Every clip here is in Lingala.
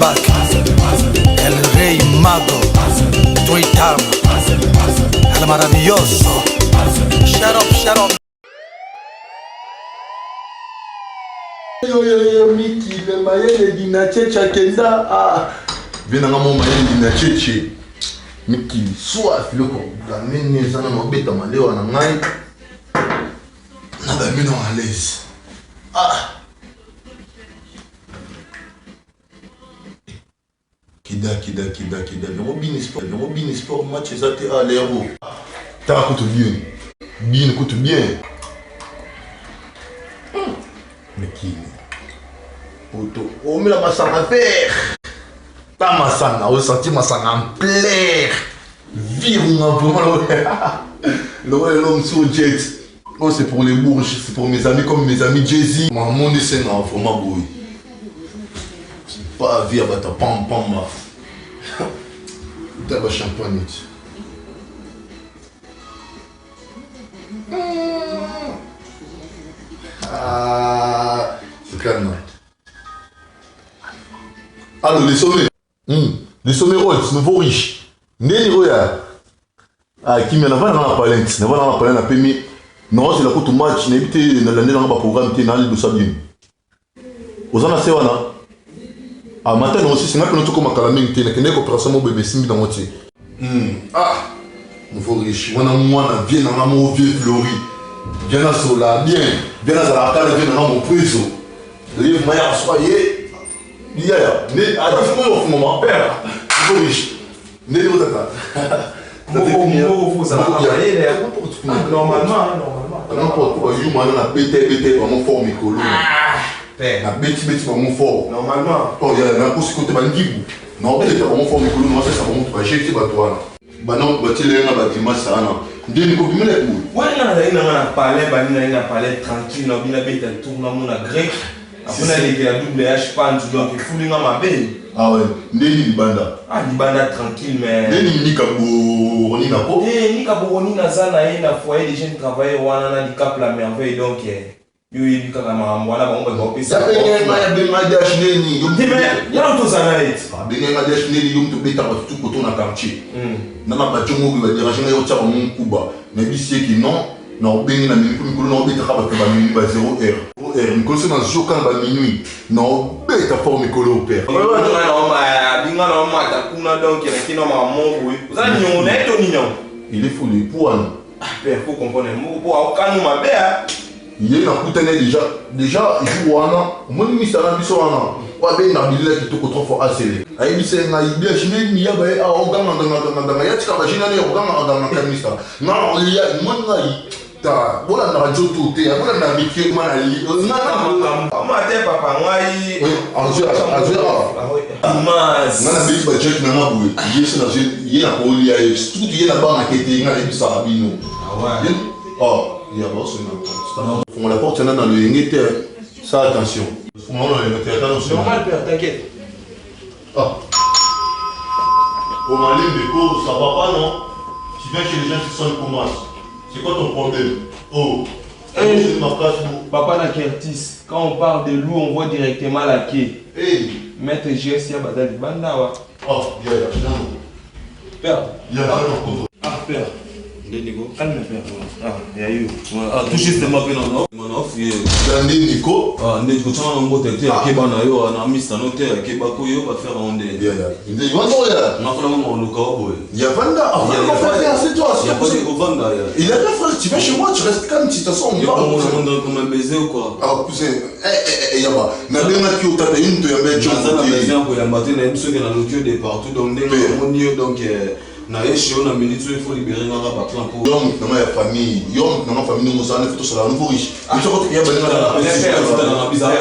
back. El Rey Mago, Twitter, El Maravilloso. Shut up, shut up. Yo, Miki, le maye dina checha kenda. Ah, viens dans mon maye dina cheche. Miki, soit filoko. Gamene sana mabeta malewa na ngai. Nada mino à l'aise. Ah. Kida. Robin Sport, match ça t'es à l'héros. T'as écoute bien. Écoute bien. Mais qui? Oh, mais la massanga en père. Ta massanga, on sentit massanga en plaire. Virons vraiment l'homme sur jet. Oh, c'est pour les bourges, c'est pour mes amis comme mes amis Jay-Z. Mon dessin, vraiment beau. C'est pas via bata pam. T'as le champagne. Ah, c'est calme. Alors, les sommets. Les sommets Rolls, nouveau riche. Né Roya. Ah, qui m'a pas dans la palette. N'a pas dans la palette, n'a pas mis. Non, c'est la côte au match. N'a évité dans l'année dans le programme qui est dans l'île de Sabine. Aux ans à Sewana. Ah, maintenant aussi, c'est un peu notre comme à Calaming. T'es n'a qu'opération mon bébé Simbi dans moitié. Ah, nouveau riche. Moi, viens dans mon vieux Flori. Viens à Sola, viens à la cale, viens dans mon prison. Le livre m'a soyé. Il y a, mais à la fin, on fait mon père. Il faut riche. Né de Otaka. Normalement. N'importe quoi, il y a un BT, vraiment fort, Mikolo. Un BT, vraiment fort. Normalement. Oh, il y a un coup, c'est côté Bandibou. Non, BT, vraiment fort, Mikolo, non, ça va monter. J'ai été battu. Bah non, bah tu l'as un bâtiment, ça, non. Ndeni ko bimela ku wana na parler tranquille na bina beta tourna mona grec apona leke la double H pantu donc fulinga mabe. Ah ouais, ndeni libanda tranquille mais ndeni nika boroni na ko nika boroni na za na na foyer des jeunes travailleurs wana na di cap la merveille donc yo yebi kaka makambo wana bango ba pesa ya benye ma ya benye dash neni yo ya to zana et benye ma dash neni yo to beta ba tout koto na quartier na ma batongo ba déranger yo tsa ba mon kuba mais bisi ki non na benye na mini ko na beta ka ba minuit ba 0h ni ko se na jokan ba minuit na beta forme ko lo père binga na ma ta kuna donc na kino ma mongo za nyongo na to ninyo il est fou les poids père faut comprendre mo po akanu mabe il est déjà jouana mon ministère na biso wana wa be na bilila ki to ko trop fort accéléré ay bi se na ibia chine ni ya ba a oganga ndanga ya tika ba chine na oganga ndanga kanista na ya mon ngai ta bola na radio to te bola na miki mana li na ma te papa ngai mas na be ba check na mabu yesi na ye na ko li ya tout ye na ba na kete ngai bi sa bino ah ouais oh il y a aussi on la porte dans le Yengete. Ça, attention. On va le mettre attention. Normal, père, t'inquiète. Ah. Au Mali, mais ça va pas, non? Tu viens chez les gens qui sont comme moi. C'est quoi ton problème? Oh. Hey, papa n'a Kertis. Quand on parle de loup, on voit directement la quai. Hey. Maître GS, il y a Badali Bandawa. Oh, il y a père. Il y a ah, père. Nico. Calme, père. Ah, il y a eu. Ah, tout juste ma peine en off. Nico. Ah, Nico, tu as un mot de thé à Kebana, on a mis ta note à Kebako, on va faire un dé. Il y a Il y a Vanda. C'est toi. Il y a pas de Vanda. Il a pas frère, tu viens chez moi, tu restes calme, tu te sens. Il y a comme un baiser ou quoi? Ah, cousin. Yaba. N'a bien qui au tata une de yamba. Tu as un baiser pour y matin, il y a une seule qui a l'autre de partout, donc na yeshi on a minute il faut libérer na ba plan pour donc dans ma famille dans ma famille nous on fait sur la nouveau riche je crois qu'il y a na bizarre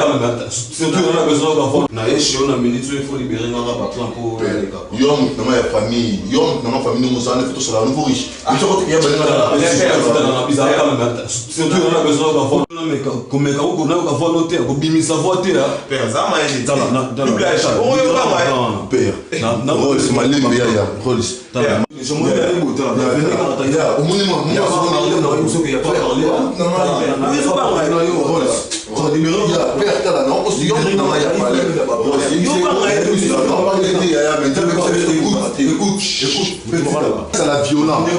surtout on a besoin d'avoir na yeshi on a minute il faut libérer na ba plan pour dans ma famille dans ma famille nous on fait sur la nouveau riche je crois qu'il y a na bizarre surtout on a besoin d'avoir mais comme on a avoir noté ko bimisa voter père ça m'a dit double H père na Rolls malembe ya Rolls je me dis il y a au minimum moi je vais parler C'est la violence.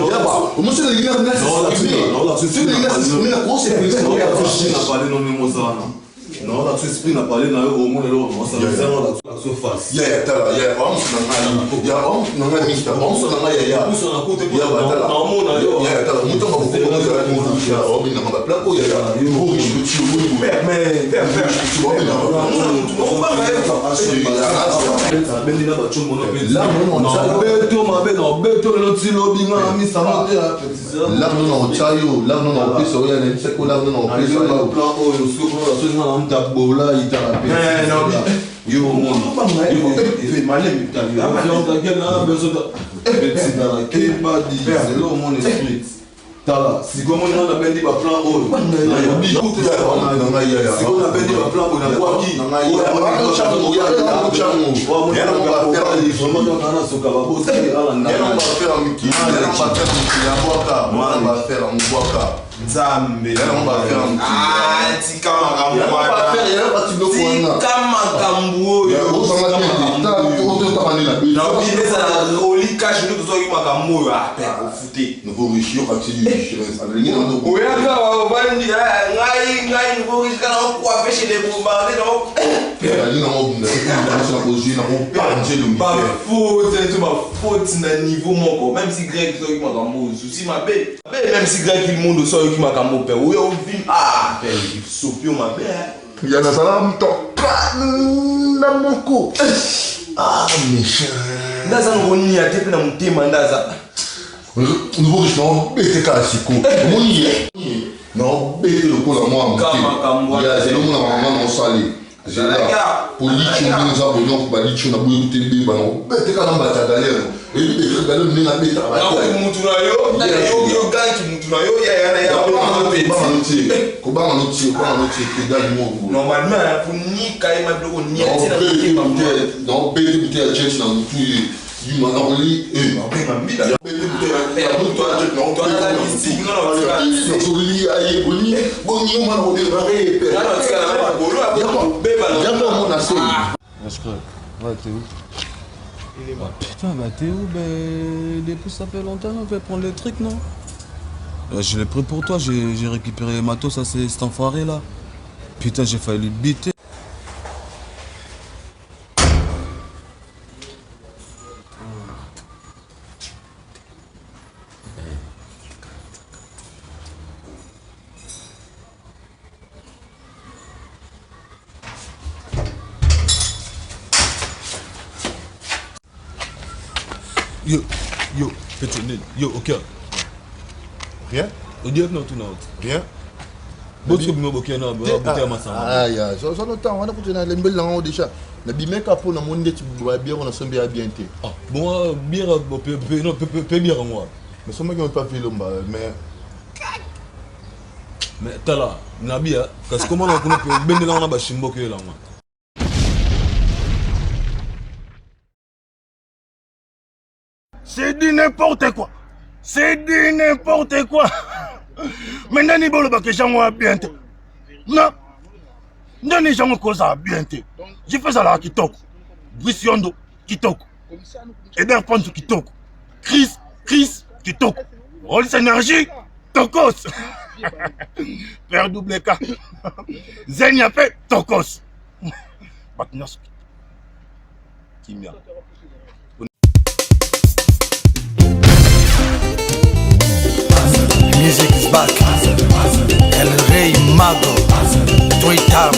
Non, là, tu expliques, on a parlé dans le monde, on s'en fait la surface. Bola il t'a rappelé. Yo mon il fait mal mais t'as vu. On a besoin de petit dans la quête pas dit c'est là mon esprit. Tala si comme on a bendi ba plan haut. Na bi écoute là on a ya. Si on a bendi ba plan haut na quoi qui? On a Nzambe tika makambo qui m'a comme mon père, oui, on vit. Ah, père, il s'oppie ma père. Il y a un salam, dans mon cou. Ah, méchant. Dans un roni, à tes dans mon thème, nous voulons bêter classico. Mon yé. Non, bêter le coup, la moi. Il y a des gens qui ont salé. C'est là. Pour l'itch, nous avons pour l'itch, on a voulu te dire, non, bêter quand on va t'aller. Et lui, bêter quand on a bêter. Normalement, pour ni carrément de ni non, payer des bouteilles à Chelsea dans tout il m'a envoyé et m'a mis là. Ouais, t'es où? Putain, bah t'es où? Depuis ça fait longtemps, on va prendre le truc, non? Je l'ai pris pour toi, j'ai récupéré les matos, ça c'est cet enfoiré là. Putain, j'ai failli le biter. Yo, ok. Rien? Rien? Rien? Beaucoup de beaucoup non, beaucoup de massacre. Ah ya, so no temps, on a continué à l'embel là déjà. Na bi meka pour na monde tu bois bien on a sombé à bien té. Ah, bon bien non peut bien moi. Mais somme qui on pas fait l'omba mais tala, na bien parce que comment on peut ben là on a ba chimbo que là moi. C'est du n'importe quoi. C'est du n'importe quoi. Maintenant, il faut que les gens bien. Non. Non, les gens sont bien. J'ai fait ça là, Kitoko. Brice Yondo, Kitoko. Eder Ponzo, Kitoko. Chris, Kitoko. Rolls Energy, Tokos. Père double K. Zenya fait Tokos. Batnos. Kimia. Music is back. El Rey Mago, Twitter,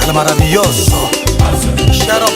El Maravilloso. Shut up,